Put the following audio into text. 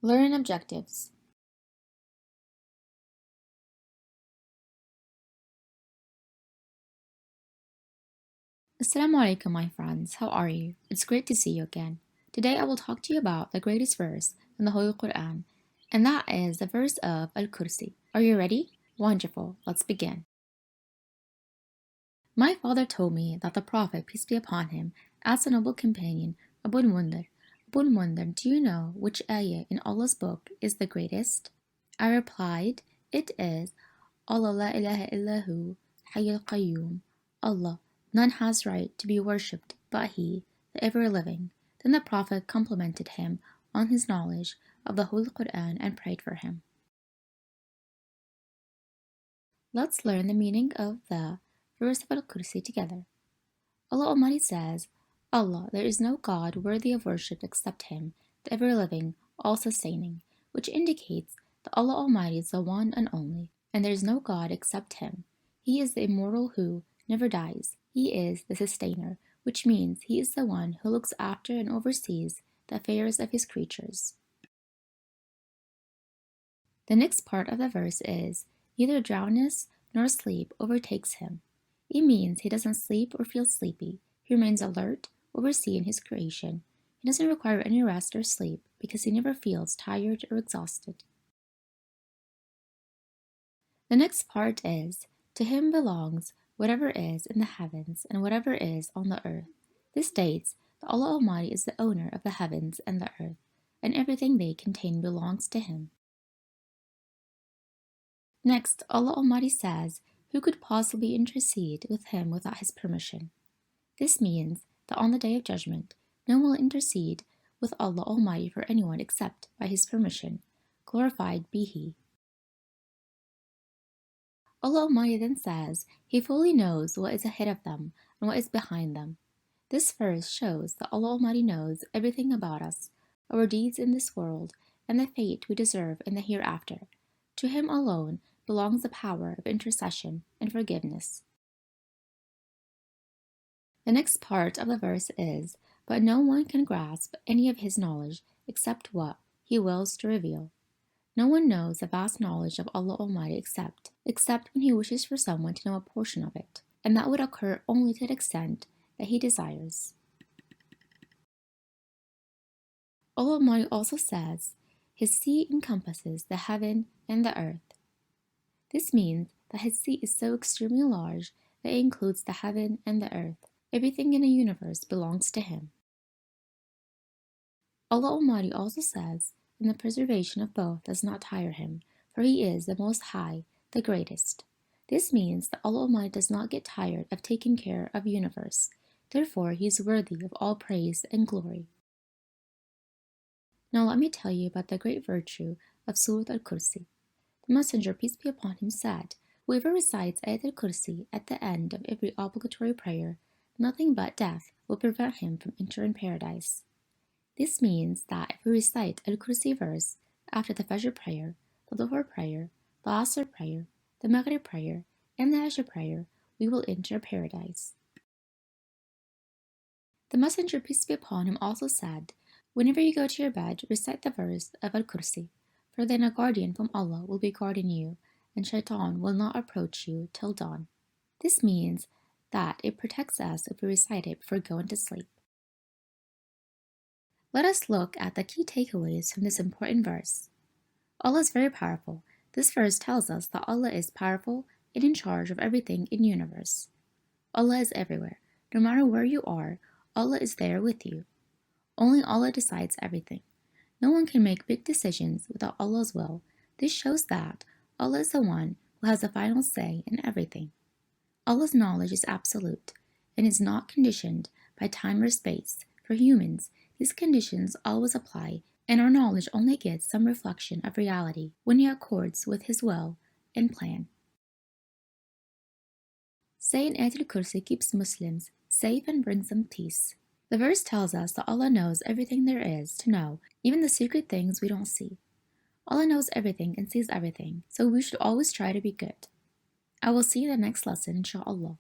Learning objectives. Assalamu alaikum, my friends. How are you? It's great to see you again. Today I will talk to you about the greatest verse in the Holy Quran, and that is the verse of Al-Kursi. Are you ready? Wonderful. Let's begin. My father told me that the Prophet, peace be upon him, asked a noble companion, Abu al-Mundhir, Abu al-Mundhir, do you know which ayah in Allah's book is the greatest? I replied, it is Allah la ilaha illahu hayyul qayyum. Allah, none has right to be worshipped but He, the ever-living. Then the Prophet complimented him on his knowledge of the Holy Quran and prayed for him. Let's learn the meaning of the verse of Al-Kursi together. Allah Almighty says, Allah, there is no God worthy of worship except Him, the ever-living, all-sustaining, which indicates that Allah Almighty is the one and only, and there is no God except Him. He is the immortal who never dies. He is the sustainer, which means He is the one who looks after and oversees the affairs of His creatures. The next part of the verse is, neither drowsiness nor sleep overtakes Him. It means He doesn't sleep or feel sleepy. He remains alert, overseeing His creation. He doesn't require any rest or sleep because He never feels tired or exhausted. The next part is, to Him belongs whatever is in the heavens and whatever is on the earth. This states that Allah Almighty is the owner of the heavens and the earth, and everything they contain belongs to Him. Next, Allah Almighty says, who could possibly intercede with Him without His permission? This means that on the Day of Judgment, no one will intercede with Allah Almighty for anyone except by His permission. Glorified be He. Allah Almighty then says, He fully knows what is ahead of them and what is behind them. This verse shows that Allah Almighty knows everything about us, our deeds in this world, and the fate we deserve in the hereafter. To Him alone belongs the power of intercession and forgiveness. The next part of the verse is, but no one can grasp any of His knowledge except what He wills to reveal. No one knows the vast knowledge of Allah Almighty except when He wishes for someone to know a portion of it, and that would occur only to the extent that He desires. Allah Almighty also says, His sea encompasses the heaven and the earth. This means that His sea is so extremely large that it includes the heaven and the earth. Everything in the universe belongs to Him. Allah Almighty also says, and the preservation of both does not tire Him, for He is the Most High, the Greatest. This means that Allah Almighty does not get tired of taking care of the universe. Therefore, He is worthy of all praise and glory. Now let me tell you about the great virtue of Surah Al-Kursi. The Messenger, peace be upon him, said, whoever recites Ayat Al-Kursi at the end of every obligatory prayer, nothing but death will prevent him from entering paradise. This means that if we recite Al-Kursi verse after the Fajr prayer, the Dhuhr prayer, the Asr prayer, the Maghrib prayer, and the Isha prayer, we will enter paradise. The Messenger, peace be upon him, also said, whenever you go to your bed, recite the verse of Al-Kursi, for then a guardian from Allah will be guarding you, and Shaitan will not approach you till dawn. This means that it protects us if we recite it before going to sleep. Let us look at the key takeaways from this important verse. Allah is very powerful. This verse tells us that Allah is powerful and in charge of everything in the universe. Allah is everywhere. No matter where you are, Allah is there with you. Only Allah decides everything. No one can make big decisions without Allah's will. This shows that Allah is the one who has the final say in everything. Allah's knowledge is absolute and is not conditioned by time or space. For humans, these conditions always apply, and our knowledge only gets some reflection of reality when it accords with His will and plan. Saying Ayat Al-Kursi keeps Muslims safe and brings them peace. The verse tells us that Allah knows everything there is to know, even the secret things we don't see. Allah knows everything and sees everything, so we should always try to be good. I will see you in the next lesson, inshallah.